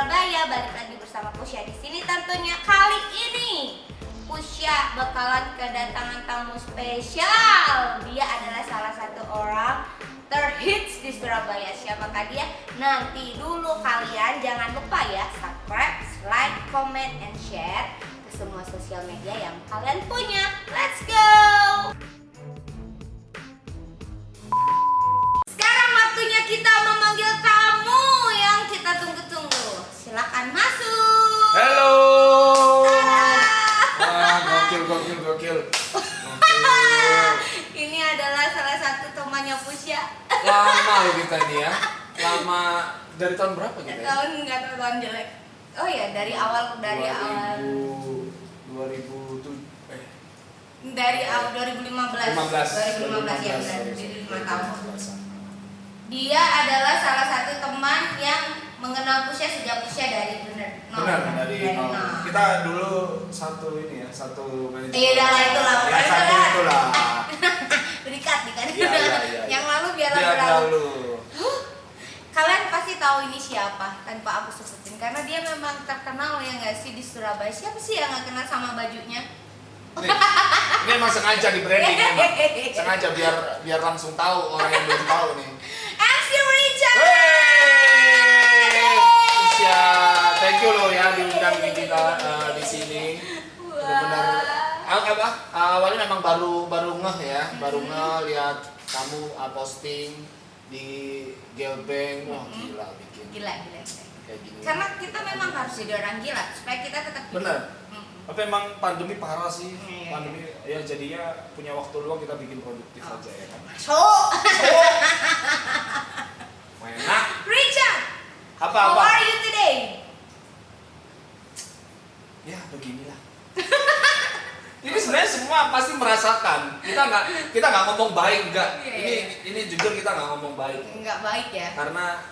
Surabaya. Balik lagi bersama Pusya di sini tentunya. Kali ini Pusya bakalan kedatangan tamu spesial. Dia adalah salah satu orang terhits di Surabaya. Siapakah dia? Nanti dulu kalian jangan lupa ya subscribe, like, comment, and share ke semua sosial media yang kalian punya. Let's go! Sekarang waktunya kita memanggil tamu yang kita tunggu-tunggu. Silakan masuk. Halo. Tada! Gokil. Ini adalah salah satu temannya Pusya. Lama loh kita ini ya. Lama dari tahun berapa kita ya? Nggak tahu tahun jelek. Oh ya dari awal 2007 dari awal 2015 ya benar, jadi 5 tahun. Dia adalah salah satu teman yang mengenal Pusya sejak Pusya dari Benar, dari nol. nol. Kita dulu satu ini ya, satu manajemen. Iya itulah Ya, satu itulah. Berikat Iya. Yang lalu biar Biar berlalu. lalu. Kalian pasti tahu ini siapa tanpa aku sebutin karena dia memang terkenal ya nggak sih di Surabaya. Siapa sih yang nggak kenal sama bajunya? Ini emang sengaja di branding emang. Sengaja biar langsung tahu orang yang belum tahu nih. MC Richard. Pusya, thank you loh ya diundang di kita di sini. Benar-benar awalnya memang baru ngeh ya, baru lihat kamu posting di Gelbeng. Wah, gila bikin. Gila. Kayak gini. Karena kita memang harus jadi orang gila supaya kita tetap hidup. Benar. Tapi emang pandemi parah sih. Iya. Pandemi ya jadinya punya waktu luang kita bikin produktif aja ya kan. So, Enak. Richard, Apa? how are you today? Ya beginilah. Ini sebenarnya semua pasti merasakan. Kita nggak ngomong baik enggak. Iya. Ini jujur kita nggak ngomong baik. Nggak baik ya? Karena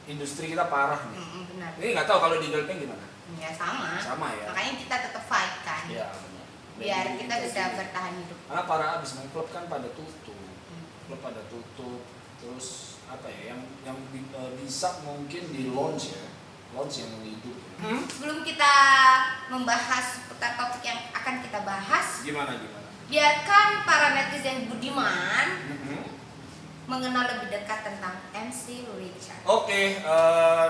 industri kita parah nih. Benar. Ini nggak tahu kalau di Gelbeng gimana. Ya sama. Sama ya. Makanya kita tetap fight kan. Iya benar. Biar Jadi, kita bisa bertahan hidup. Karena para abis main klub kan pada tutup. Klub pada tutup. Terus apa ya yang bisa mungkin di launch ya. Launch yang hidup ya. Sebelum kita membahas seputar topik yang akan kita bahas, Gimana? biarkan para netizen budiman mengenal lebih dekat tentang MC Richard. Oke,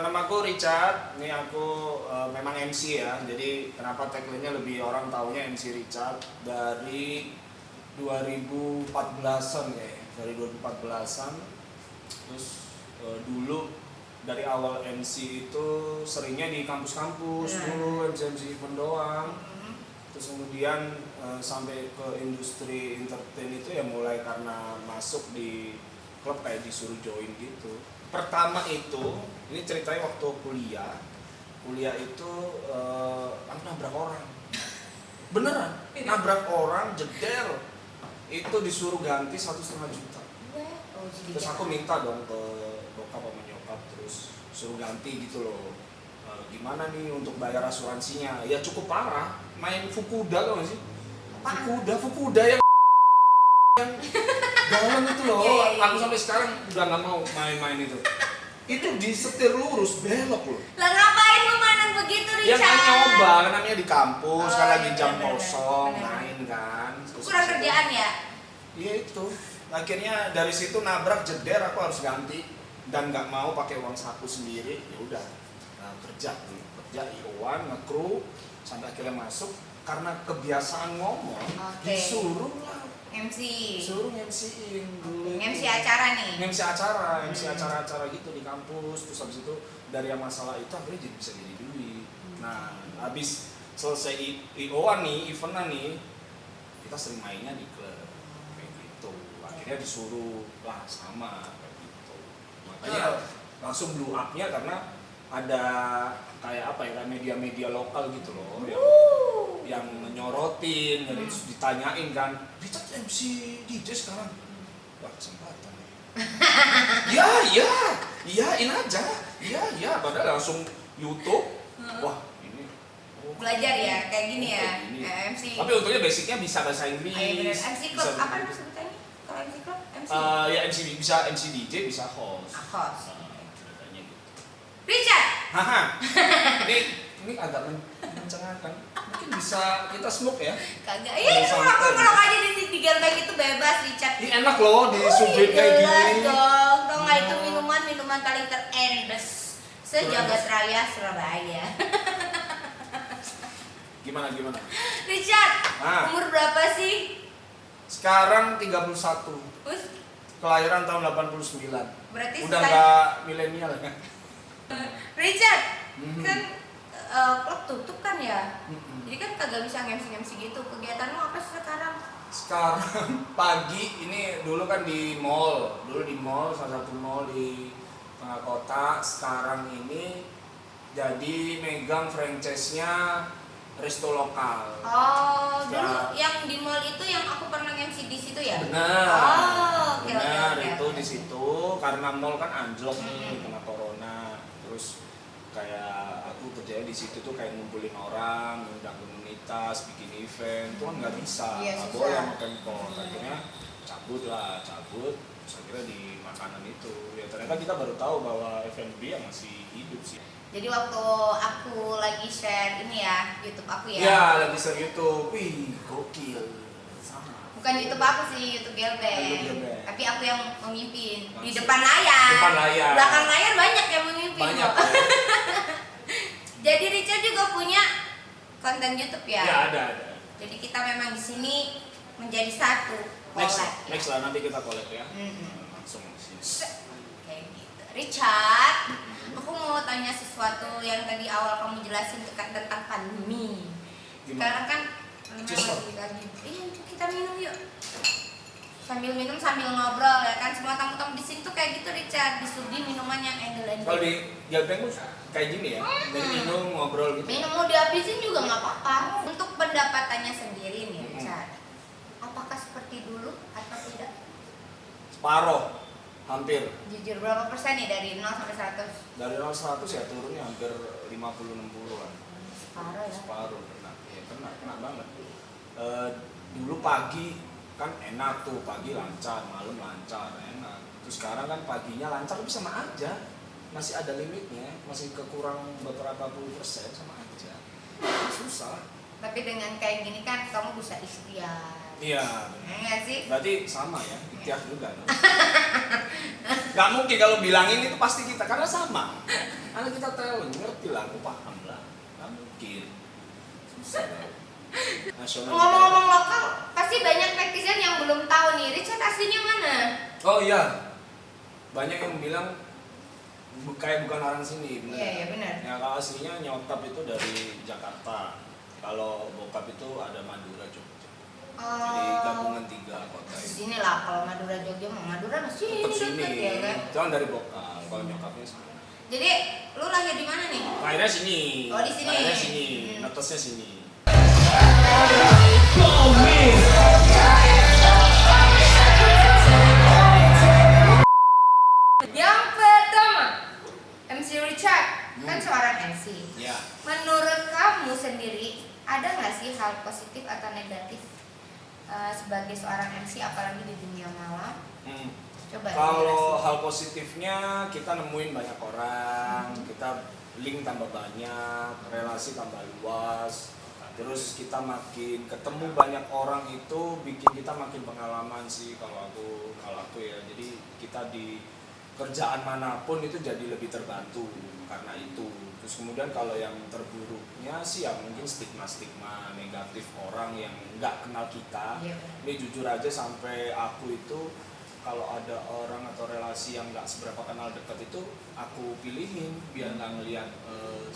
namaku Richard. Ini aku memang MC ya. Jadi kenapa tagline-nya lebih orang taunya MC Richard dari 2014-an kayak. Dari 2014-an. Terus dulu dari awal MC itu seringnya di kampus-kampus dulu MC event doang. Terus kemudian sampai ke industri entertain itu ya mulai karena masuk di klub kayak disuruh join gitu. Pertama itu, ini ceritanya waktu kuliah itu aku nabrak orang. Beneran, nabrak orang, jeder. Itu disuruh ganti 1,5 juta. Terus aku minta dong ke bokap sama nyokap, terus suruh ganti gitu loh. Gimana nih untuk bayar asuransinya? Ya cukup parah. Main Fukuda tau gak sih? Fukuda yang galon itu loh. Iya. Aku sampai sekarang udah nggak mau main-main itu. Itu disetir lurus, belok loh. Lah ngapain lu mainan begitu Ya Richard? kan nyoba, kan namanya di kampus, kan lagi jam bener, kosong, bener. main kan. Kurang kerjaan ya? Iya itu. Akhirnya dari situ nabrak jeder, aku harus ganti dan nggak mau pakai uang saku sendiri. Ya udah, kerja IO-an, nge-crew sampai akhirnya masuk karena kebiasaan ngomong. Disuruh lah. Suruh MC-in dulu. MC acara nih. MC acara gitu di kampus. Terus habis itu dari yang masalah itu akhirnya jadi bisa jadi duit. Nah, habis selesai IO-an nih, event-an nih, kita sering mainnya di klub kayak gitu. Akhirnya disuruh lah sama kayak gitu. Makanya langsung blow up-nya karena ada kayak apa ya, media-media lokal gitu loh yang menyorotin, jadi ditanyain kan, Richard MC DJ sekarang, wah kesempatan ya. Iyain aja, iya, padahal langsung YouTube, wah ini Belajar ya, kayak gini ya, Gini. MC. Tapi untungnya basicnya bisa bahasa Inggris. MC Club, apa namanya sebutannya? Kalau MC Club, MC? Ya MC bisa MC DJ bisa host. Host. Ceritanya gitu. Richard, Haha. Ini agak mencengarkan. Mungkin bisa kita smoke ya. Kagak. Iya, kalau aja di Gelbeng itu bebas, Richard. Ini enak loh di subit kayak jelas gini. dong. Tau nggak itu minuman paling terendes sejagat raya Surabaya. Gimana? Richard, Ah. umur berapa sih? Sekarang 31. Terus Kelahiran tahun 89. berarti Udah nggak milenial ya. Richard, Mhm. kan klub tutup kan ya? Mhm. Jadi kan kagak bisa ngemsi gitu. Kegiatan lu apa sih sekarang? Sekarang pagi ini dulu kan di mall, salah satu mall di tengah kota. Sekarang ini jadi megang franchise-nya resto lokal. Oh, Ya. dulu yang di mall itu yang aku pernah ngemsi di situ ya? Benar. Oh, oke, Benar, oke, itu oke. di situ karena mall kan anjlok nih kena corona. Terus kayak aku kerjanya di situ tuh kayak ngumpulin orang, ngundang komunitas, bikin event, itu kan nggak bisa, Iya, nggak susah. boleh sama Pemkot. Akhirnya cabut. Terus akhirnya di makanan itu. Ya ternyata kita baru tahu bahwa F&B yang masih hidup sih. Jadi waktu aku lagi share ini ya, YouTube aku ya. Ya, lagi share YouTube. Wih, gokil. Sama. Bukan YouTube aku sih, YouTube YouTube Gelbeng. Gelbeng. Tapi aku yang memimpin di Langsung. depan layar. Depan layar. Belakang layar banyak yang memimpin. Banyak. kok. Ya. Jadi Richard juga punya konten YouTube ya. Ya, ada. Jadi kita memang di sini menjadi satu. Next collab, ya. lah nanti kita collab ya. Langsung di sini. Kayak gitu. Richard, aku mau tanya sesuatu yang tadi awal kamu jelasin tentang pandemi. Sekarang kan Cheers, lagi. Iya, kita minum yuk. Sambil minum sambil ngobrol ya kan. Semua tamu-tamu di sini tuh kayak gitu Richard, disuguhi minuman yang endel-endel. Kalau di Gelbeng tuh kayak gini ya, dari minum ngobrol gitu. Minum mau dihabisin juga nggak apa-apa. Untuk pendapatannya sendiri nih Richard, apakah seperti dulu atau tidak? Separoh, hampir. Jujur berapa persen nih dari 0 sampai 100? Dari 0 100 ya turunnya hampir 50-60-an. Separuh ya. Separuh kena. Ya kena banget. Dulu pagi kan enak tuh, pagi lancar, malam lancar, enak. Terus sekarang kan paginya lancar tapi sama aja. Masih ada limitnya, masih kekurang beberapa puluh persen sama aja. Susah. Tapi dengan kayak gini kan kamu bisa ikhtiar. Iya. Enggak sih? Berarti sama ya, ikhtiar juga. No? Gak mungkin kalau bilangin itu pasti kita, karena sama. Karena kita talent, ngerti lah, aku paham lah. Gak mungkin. Susah. Nasional. Ngomong-ngomong lokal, pasti banyak netizen yang belum tahu nih Richard aslinya mana? Oh iya, banyak yang bilang kayak bukan orang sini, bener. Iya benar. Ya kalau aslinya nyokap itu dari Jakarta, kalau bokap itu ada Madura, Jogja. Jadi gabungan 3 kota Di itu. sini lah kalau Madura Jogja mau Madura masih Tetap ini sini, deket ya kan. jangan dari bokap, kalau nyokapnya sana. Jadi lu lahir di mana nih? Lahirnya sini. Oh, di sini. Lahirnya sini, netesnya sini. Yang pertama, MC Richard kan seorang MC. Ya. Menurut kamu sendiri ada nggak sih hal positif atau negatif sebagai seorang MC apalagi di dunia malam? Coba. Kalau dijelasin. hal positifnya kita nemuin banyak orang, kita link tambah banyak, relasi tambah luas. Terus kita makin ketemu banyak orang itu bikin kita makin pengalaman sih kalau aku ya. Jadi kita di kerjaan manapun itu jadi lebih terbantu karena itu. Terus kemudian kalau yang terburuknya sih ya mungkin stigma-stigma negatif orang yang nggak kenal kita. Iya. Ini jujur aja sampai aku itu kalau ada orang atau relasi yang nggak seberapa kenal dekat itu aku pilihin biar nggak ngeliat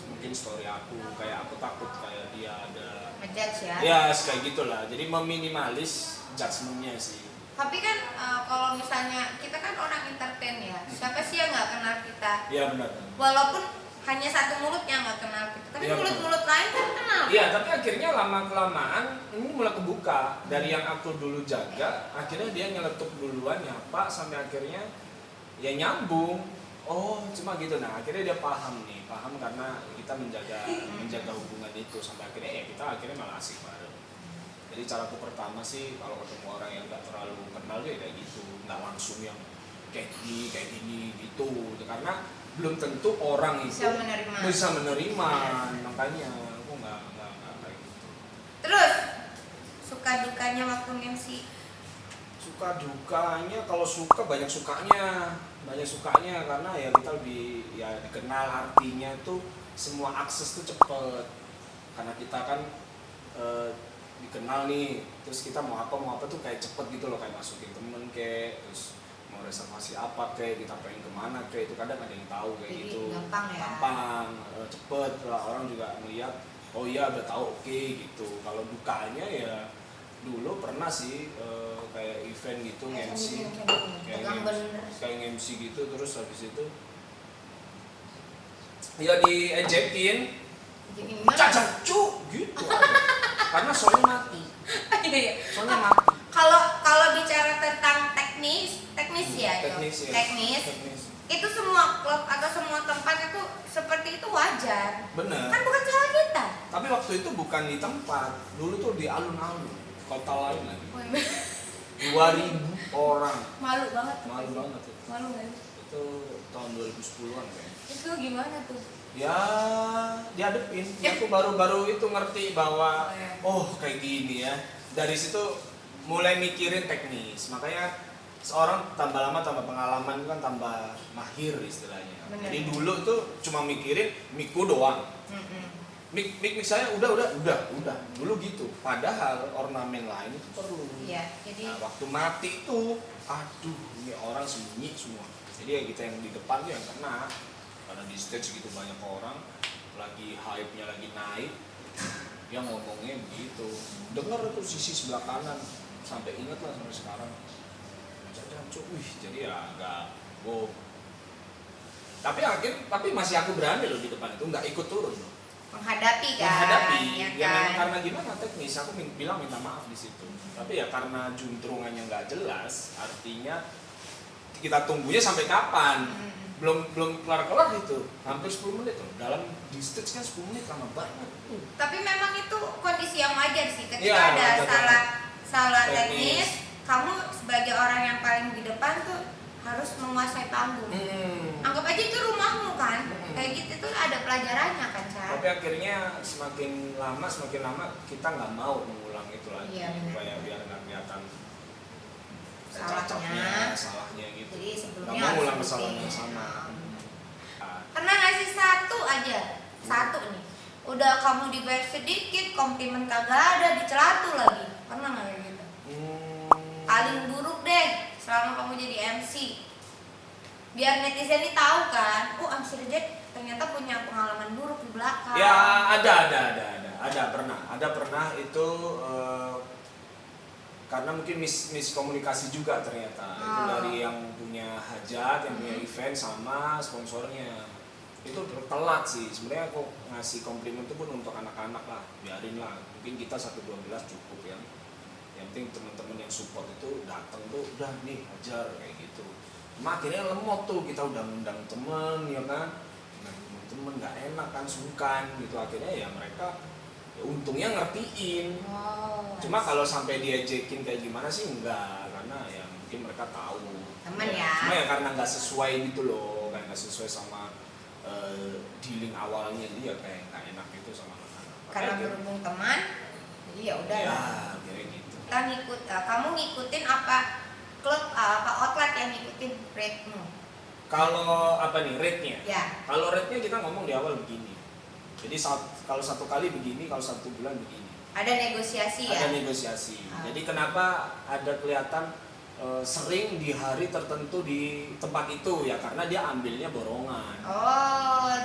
mungkin story aku, kayak aku takut kayak dia ada Ngejudge ya. ya kayak gitulah, jadi meminimalis judgementnya sih. Tapi kan kalau misalnya kita kan orang entertain ya, siapa sih yang nggak kenal kita? Iya benar. Walaupun hanya satu mulut yang nggak kenal kita, tapi Iya, mulut-mulut lain kan kenal. Iya, tapi akhirnya lama kelamaan ini mulai kebuka. Dari yang aku dulu jaga, akhirnya dia nyeletuk duluan nyapa sampai akhirnya ya nyambung. Oh, cuma gitu. Nah, akhirnya dia paham karena kita menjaga hubungan itu sampai akhirnya ya kita akhirnya malah asik bareng. Jadi caraku pertama sih kalau ketemu orang yang nggak terlalu kenal ya kayak gitu, nggak langsung yang kayak gini gitu. Karena belum tentu orang itu bisa menerima. Makanya aku nggak kayak gitu. Terus suka dukanya waktu MC? Suka dukanya, kalau suka banyak sukanya karena ya kita lebih ya dikenal, artinya tuh semua akses tuh cepet karena kita kan dikenal nih, terus kita mau apa tuh kayak cepet gitu loh, kayak masukin temen kayak, terus mau reservasi apa kayak, kita pengen kemana kayak, itu kadang ada yang tahu kayak. Jadi gitu gampang, cepet lah, orang juga melihat oh iya udah tahu, oke gitu. Kalau dukanya ya dulu pernah sih kayak event gitu, MC kayak MC gitu, terus habis itu ya diejekin cacat cu gitu aja. Karena soalnya mati. Kalau bicara tentang teknis ya, teknis itu semua klub atau semua tempat itu seperti itu wajar. Bener. Kan bukan salah kita. Tapi waktu itu bukan di tempat, dulu tuh di alun-alun, kota lain lagi. 2.000 orang. Malu banget. Malu banget itu. Malu nggak? Itu tahun 2010-an kayaknya. Itu gimana tuh? Ya dihadepin. Aku baru itu ngerti bahwa kayak gini ya. Dari situ mulai mikirin teknis. Makanya seorang tambah lama tambah pengalaman kan tambah mahir istilahnya. Bener. Jadi dulu tuh cuma mikirin miku doang. Mik saya udah dulu gitu. Padahal ornamen lain itu perlu. Iya, jadi waktu mati itu, aduh, ini orang sembunyi semua. Jadi ya kita yang di depan tuh yang kena. Karena di stage gitu banyak orang, lagi hype-nya lagi naik, yang ngomongnya begitu. Dengar tuh sisi sebelah kanan, sampai ingat lah sampai sekarang. Jadi ya agak Tapi masih aku berani loh di depan itu, nggak ikut turun loh. Menghadapi kan, ya memang karena gimana teknis, aku bilang minta maaf di situ. Tapi ya karena juntrungannya nggak jelas, artinya kita tunggunya sampai kapan? Belum kelar itu, hampir 10 menit loh. Dalam di stage kan 10 menit lama banget. Tapi memang itu kondisi yang wajar sih, ketika ya, ada salah teknis, kamu sebagai orang yang paling di depan tuh harus menguasai panggung. Anggap aja itu rumahmu kan, kayak gitu tuh ada pelajarannya kan, Ca. Tapi akhirnya semakin lama kita nggak mau mengulang itu lagi, supaya biar nggak kelihatan salahnya gitu. Jadi sebelumnya nggak mau ulang kesalahan yang sama. Pernah ngasih satu nih, udah kamu dibayar sedikit, komplimen kagak ada, dicelatu lagi. Pernah nggak kayak gitu? Paling buruk deh selama kamu jadi MC, biar netizen ini tahu kan, MC Reject ternyata punya pengalaman buruk di belakang. Ya ada pernah itu karena mungkin miskomunikasi juga ternyata. Itu dari yang punya hajat, yang punya event sama sponsornya. Itu telat sih. Sebenarnya aku ngasih komplimen itu pun untuk anak-anak lah, biarin lah. Mungkin kita 1-2 gelas cukup ya. Yang penting teman-teman yang support itu datang tuh udah nih hajar kayak gitu. Cuma akhirnya lemot tuh, kita udah ngundang temen ya kan. Nah, temen nggak enak kan, sungkan gitu. Akhirnya ya mereka untungnya ngertiin. Cuma kalau sampai diejekin kayak gimana sih enggak, karena ya mungkin mereka tahu temen ya. Cuma ya karena nggak sesuai gitu loh, kayak nggak sesuai sama dealing awalnya, jadi ya kayak nggak enak gitu sama anak-anak. Karena berhubung teman, jadi ya udah ya lah. kayak gitu. Kamu ngikutin apa klub, apa outlet yang ngikutin rate-mu? Kalau apa nih rate-nya? Ya. Kalau rate-nya kita ngomong di awal begini. Jadi kalau 1 kali begini, kalau 1 bulan begini. Ada negosiasi ya? Ada negosiasi. Jadi kenapa ada kelihatan sering di hari tertentu di tempat itu ya, karena dia ambilnya borongan.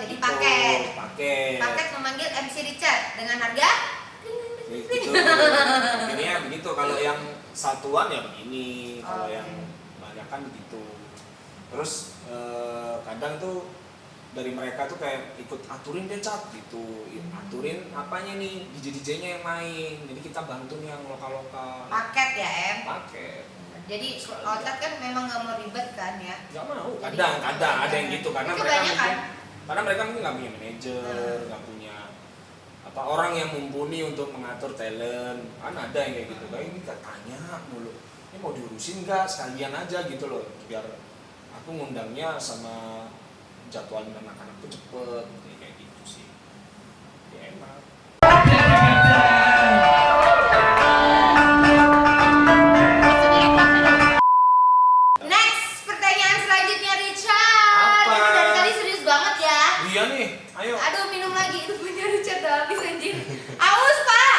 Jadi gitu, paket. Paket memanggil MC Richard dengan harga? Gitu. Ini ya begitu. Kalau yang satuan ya begini. Kalau yang banyak kan begitu. Terus kadang tuh dari mereka tuh kayak ikut aturin deh Cat gitu, aturin apanya nih, DJ-nya yang main, jadi kita bantu nih yang lokal-lokal. Paket ya Em? Paket. Jadi outlet kan memang nggak mau ribet kan ya? Nggak mau, kadang ada yang gitu karena mereka mungkin nggak punya manajer, nggak punya orang yang mumpuni untuk mengatur talent, kan ada yang kayak gitu. Kayak ini tanya mulu, ini mau diurusin nggak, sekalian aja gitu loh, biar aku ngundangnya sama jadwalin anak-anak tuh cepet kayak gitu sih. Ya enak. Next, pertanyaan selanjutnya Richard. Apa? Ini dari tadi serius banget ya. Iya nih, ayo. Aduh, minum lagi. Itu punya Richard udah habis anjir. Aus, Pak.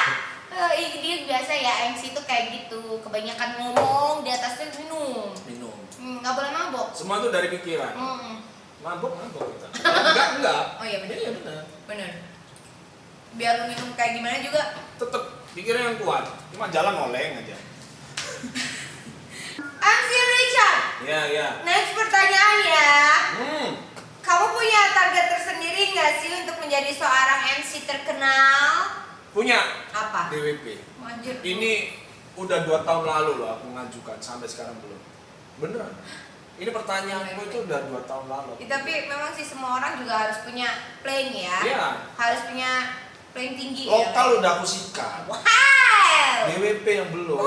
Dia biasa ya, MC tuh kayak gitu. Kebanyakan ngomong, di atasnya minum. Minum. Nggak boleh mabok. Semua tuh dari pikiran. Mabok kita. Enggak. Oh iya benar. Iya benar. Benar. Biar lu minum kayak gimana juga. Tetep pikiran yang kuat. Cuma jalan oleng aja. MC Richard. Iya. Next pertanyaan ya. Hmm. Kamu punya target tersendiri nggak sih untuk menjadi seorang MC terkenal? Punya. Apa? DWP. Anjir. Ini udah 2 tahun lalu loh aku ngajukan, sampai sekarang belum. Beneran. Ini pertanyaanku itu udah 2 tahun lalu. Ya, tapi memang sih semua orang juga harus punya plan ya. Iya. Harus punya plan tinggi. Lokal udah aku sikat. Wow. DWP yang belum.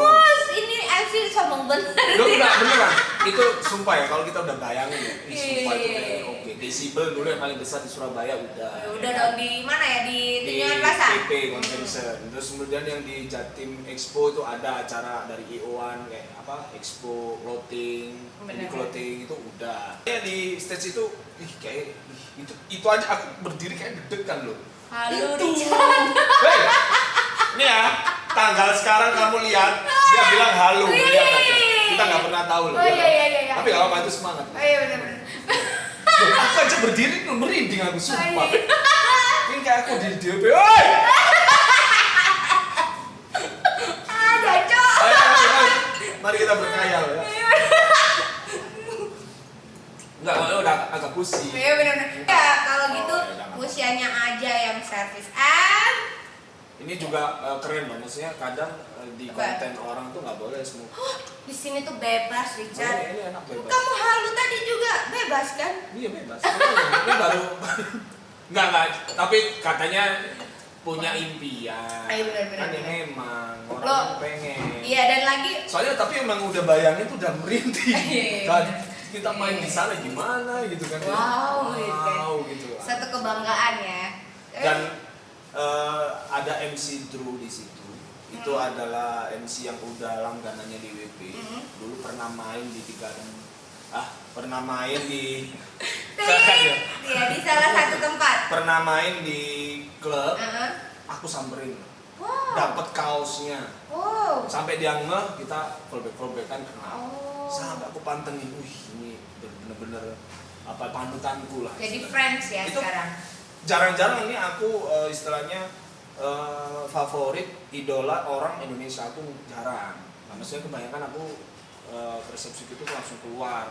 Ini MC sombong bener. Enggak, beneran. Itu sumpah ya, kalau kita udah bayangin ya. Sumpah itu Iya. kayak oke. Desibel dulu yang paling besar di Surabaya udah. Udah dong di mana ya, di Di Tunjungan Plaza. PP Convention. Terus kemudian yang di Jatim Expo itu ada acara dari IO-an kayak apa? Expo clothing, Bener. di clothing itu udah. Ya di stage itu itu aja aku berdiri kayak deg-degan loh. Halo Itu. Richard. Hei. Ini ya, tanggal sekarang kamu lihat dia bilang halo, lihat aja. Kita nggak pernah tahu loh. Oh iya. Tapi kalau itu semangat. Oh iya benar. Loh, aku aja berdiri tuh merinding aku sumpah. Oh, iya. Ini kayak aku di DP. Oi! Jaco. Ayo. Mari kita berkhayal ya. Enggak, kalau udah agak pusing. Iya benar. Ya kalau gitu Oh, iya, jangan. usianya aja yang servis and Ini juga keren banget, maksudnya kadang di Apa? konten orang tuh nggak boleh semua. di sini tuh bebas Richard. Ini enak bebas. Kamu halu tadi juga bebas kan? Iya bebas. Ini baru nggak, tapi katanya punya impian. Ayo, benar. Kan ya memang orang Loh. tuh pengen. Iya dan lagi Soalnya tapi emang udah bayangin tuh udah merinding. Iya, Kan benar. kita main di sana gimana gitu kan. Wow, gitu kan. Wow gitu. satu kebanggaan ya. Dan ada MC Drew di situ. Itu adalah MC yang udah langganannya di WP. Dulu pernah main di pernah main di Iya di salah satu tempat. pernah main di klub. Uh-huh. Aku samperin, Wow. dapat kaosnya. Wow. Sampai dia ngeh, kita fallback-fallbackan kenal. Oh. Sampai aku pantengin, ini bener-bener apa panutanku lah. Jadi istilahnya. friends ya Itu sekarang. Jarang-jarang ini aku istilahnya favorit idola orang Indonesia aku jarang. Nah, maksudnya kebanyakan aku persepsi itu langsung keluar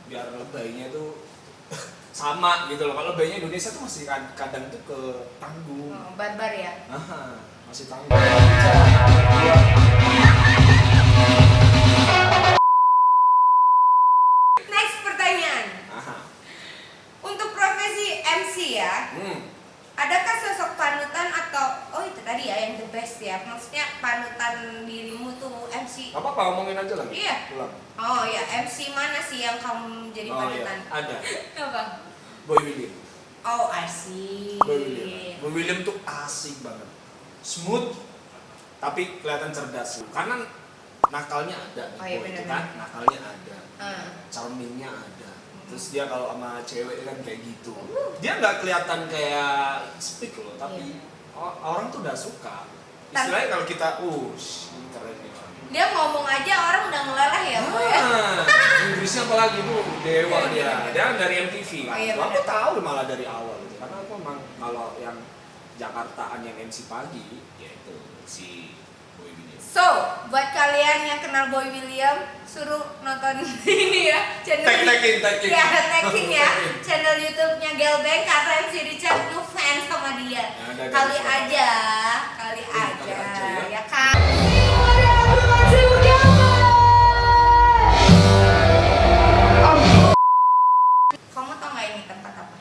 biar lebaynya itu sama gitu loh. Kalau lebaynya Indonesia tuh masih kadang tuh ke tanggung. Oh, barbar ya. Masih tanggung. Next pertanyaan. Untuk profesi MC ya, adakah sosok panutan atau itu tadi ya yang the best ya? Maksudnya panutan dirimu tuh MC. Apa ngomongin aja lagi? Iya. Pulang. Oh ya, MC mana sih yang kamu jadi panutan? Iya. Ada. Apa? Boy William. Oh, asik. Boy William tuh asik banget. Smooth tapi kelihatan cerdas. Karena nakalnya ada. Oh, iya, Boy itu benar-benar. kan nakalnya ada. Ah. Charmingnya ada. Terus dia kalau sama cewek kan kayak gitu. Dia nggak kelihatan kayak speak loh, tapi orang tuh udah suka. Istilahnya kalau kita, ini keren nih. Dia ngomong aja orang udah ngeleleh ya, Boy ya. Inggrisnya apalagi bu, dewa dia. Dia kan dari MTV kan. Oh, iya, Aku benar. tahu malah dari awal gitu. Karena aku emang kalau yang Jakartaan yang MC pagi, yaitu si Boy William. So, buat kalian yang kenal Boy William, suruh nonton ini ya channel Tag-tagging. ya, tagging ya channel YouTube-nya Gelbeng karena MC Richard ngefans sama dia. Ya, ada Kali suara. aja ya kan. Kamu tau nggak ini tempat apa?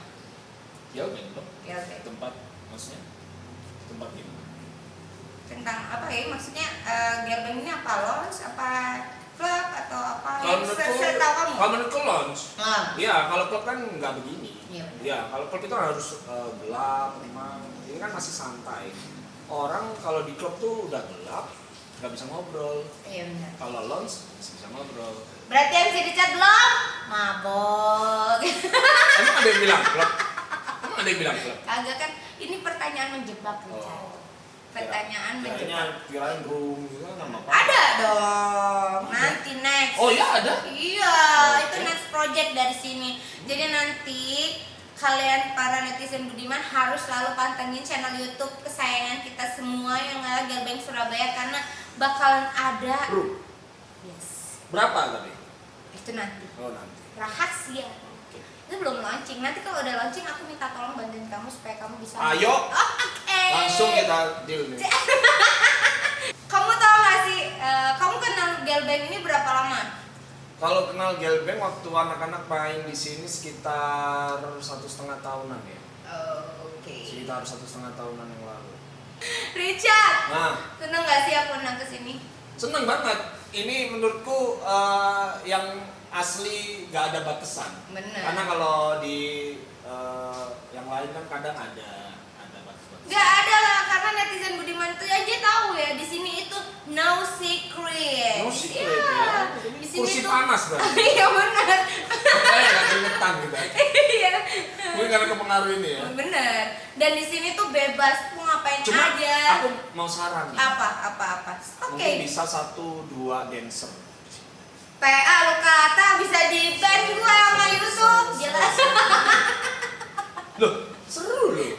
Ya udah belum. Ya oke. Tempat maksudnya tempat gimana? Tentang apa ya? Maksudnya Gelbeng ini apa? Lounge apa? Klub atau apa? Kalau Setahu kamu? menurutku lounge. Iya, kalau klub kan nggak begini. Iya. Iya, kalau klub itu harus gelap, memang. Ini kan masih santai. Orang kalau di klub tuh udah gelap, nggak bisa ngobrol. Iya benar. Kalau lounge masih bisa ngobrol. Berarti MC Richard belum mabok. Emang ada yang bilang klub? Emang ada yang bilang klub? Kagak kan, ini pertanyaan menjebak Richard. Oh. Pertanyaan menjebak. Kirain room gitu kan nama apa? Ada dong, nanti next. Oh iya ada? Iya, Oke. itu next project dari sini. Jadi nanti kalian para netizen budiman harus selalu pantengin channel YouTube kesayangan kita semua yang ada Gelbeng Surabaya karena bakalan ada. Room. Yes, Berapa tadi? itu nanti Oh nanti. rahasia. Oke. Itu belum launching. Nanti kalau udah launching aku minta tolong bantuin kamu supaya kamu bisa. Ayo. Oh, oke. Langsung kita deal nih. Kamu tahu gak sih? Kamu kenal Gelbeng ini berapa lama? Kalau kenal Gelbeng waktu anak-anak main di sini sekitar 1,5 tahunan ya. Oke. Sekitar 1,5 tahunan yang lalu. Richard, Nah, seneng gak sih aku undang ke sini? seneng banget. Ini menurutku yang asli gak ada batasan. Bener. Karena kalau di yang lain kan kadang ada batas-batas. Gak ada lah, karena netizen budiman itu aja tahu ya di sini itu no secret. No secret Iya. ya. Di sini Kursi tuh. panas berarti. Iya benar. Kayak gak keringetan gitu. Iya. Mungkin karena kepengaruh ini ya. Bener. Dan di sini tuh bebas mau ngapain Cuma aja. aku mau saran nih. Apa. Oke. Mungkin bisa 1-2 dancer. PA lu kata bisa di ban gua sama YouTube, jelas. Loh, seru loh.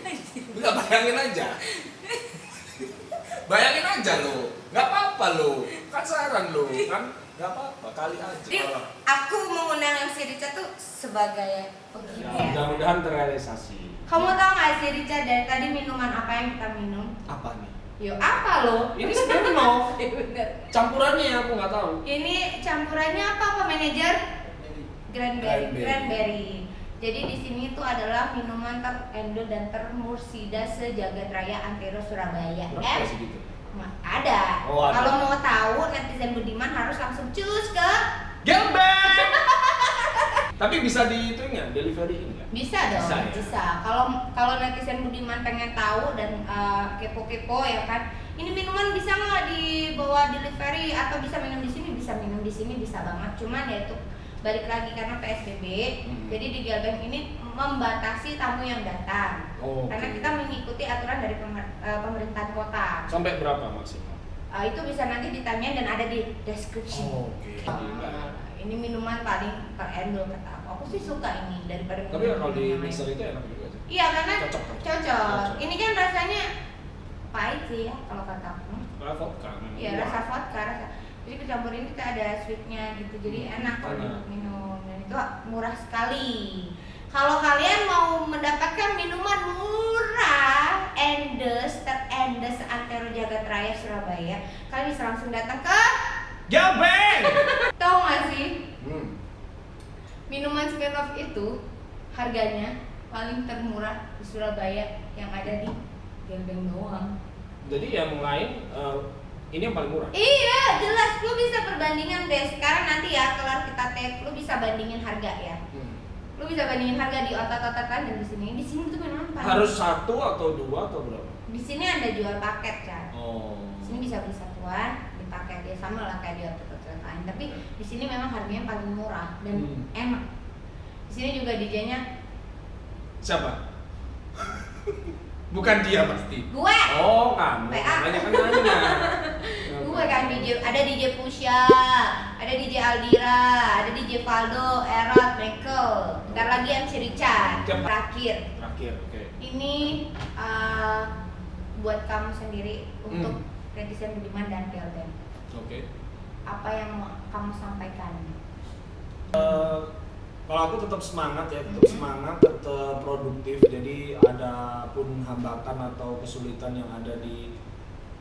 Enggak bayangin aja. Bayangin aja lo. Enggak apa-apa lo. Kan saran lo, kan enggak apa-apa, kali aja. Jadi aku mengundang MC Richard tuh sebagai penghibur. Mudah-mudahan terrealisasi. Kamu tahu nggak sih Richard dari tadi minuman apa yang kita minum? Apa nih? Yo apa lo? Ini Smirnoff. Bener. Campurannya aku nggak tahu. Ini campurannya apa Pak Manajer? Cranberry. Cranberry. Cranberry. Jadi di sini itu adalah minuman terendo dan termursida sejagat raya antero Surabaya. Berapa sih gitu? Ada. Oh, ada. Kalau mau tahu netizen budiman harus langsung cus ke. Gelbeng. Tapi bisa di itunya, delivery nggak? Bisa dong, Bisa, ya? bisa. Kalau netizen budiman pengen tahu dan kepo-kepo ya kan, ini minuman bisa nggak dibawa delivery atau bisa minum di sini? Bisa minum di sini bisa banget. Cuman ya itu balik lagi karena PSBB, jadi di Gelbeng ini membatasi tamu yang datang. Oh, Karena kita mengikuti aturan dari pemerintahan kota. Sampai berapa maksimal? Itu bisa nanti ditanyain dan ada di description. Oh, oke. Ini minuman paling terendol kata aku. Aku sih suka ini daripada Tapi kalau di yang lain. mixer itu enak juga sih. Iya karena Cocok. cocok. Ini kan rasanya pahit sih ya kalau kata aku. Vodka memang. Iya rasa vodka rasa. Jadi kecampurin kita ada sweetnya gitu. Jadi enak kalau Enak. minum dan itu murah sekali. Kalau kalian mau mendapatkan minuman murah, endes, terendes antero jagat raya Surabaya, kalian bisa langsung datang ke Gelbeng. Tahu nggak sih? Minuman Smirnoff itu harganya paling termurah di Surabaya yang ada di Gelbeng doang. Jadi yang lain ini yang paling murah. Iya, jelas. Lu bisa perbandingan deh. Sekarang nanti ya, kelar kita take, lu bisa bandingin harga ya. Lu bisa bandingin harga di otot-ototan dan di sini. Di sini tuh memang paling. Harus 1 atau 2 atau berapa? Di sini ada jual paket kan. Oh. Di sini bisa beli satuan, di paket ya sama lah kayak di otot-ototan lain. Tapi di sini memang harganya paling murah dan enak. Di sini juga DJ-nya Siapa? Bukan dia pasti. gue. Oh, kamu. PA. Banyak kan nanya. Gue kan DJ, ada DJ Pusya, ada DJ Aldira, ada DJ Valdo, Erot, Michael. Bentar lagi MC Richard. Terakhir. Oke. Ini buat kamu sendiri untuk netizen budiman dan Gelbeng. Oke. Apa yang mau kamu sampaikan? Kalau aku tetap semangat ya, tetap produktif. Jadi ada pun hambatan atau kesulitan yang ada di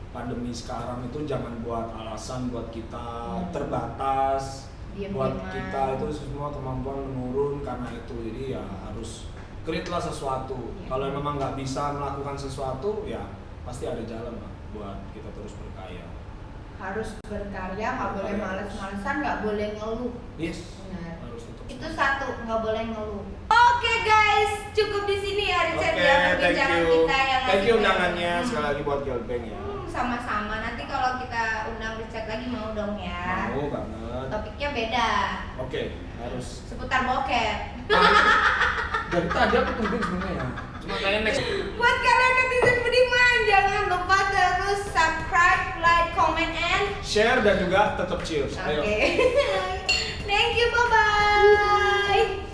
pandemi sekarang itu jangan buat alasan buat kita terbatas, buat kita itu semua kemampuan menurun karena itu. Jadi ya harus create-lah sesuatu. Kalau memang nggak bisa melakukan sesuatu ya pasti ada jalan lah buat kita terus berkarya. Harus berkarya, nggak boleh males-malesan, nggak boleh ngeluh. Yes. Benar. Harus tetap Itu semangat. satu nggak boleh ngeluh. Oke guys, cukup di sini ya Richard Oke, ya thank perbincangan you. kita yang Thank you undangannya sekali lagi buat Girlband ya. Sama-sama. Nanti kalau kita undang Richard lagi mau dong ya. Mau banget. Topiknya beda. Oke, harus. Seputar bokep. Dari tadi aku tungguin sebenarnya. Cuma kayaknya next. Buat kalian netizen budiman, jangan lupa terus subscribe, like, comment, and Share dan juga tetap cheers. Oke. Ayo. Thank you, bye-bye.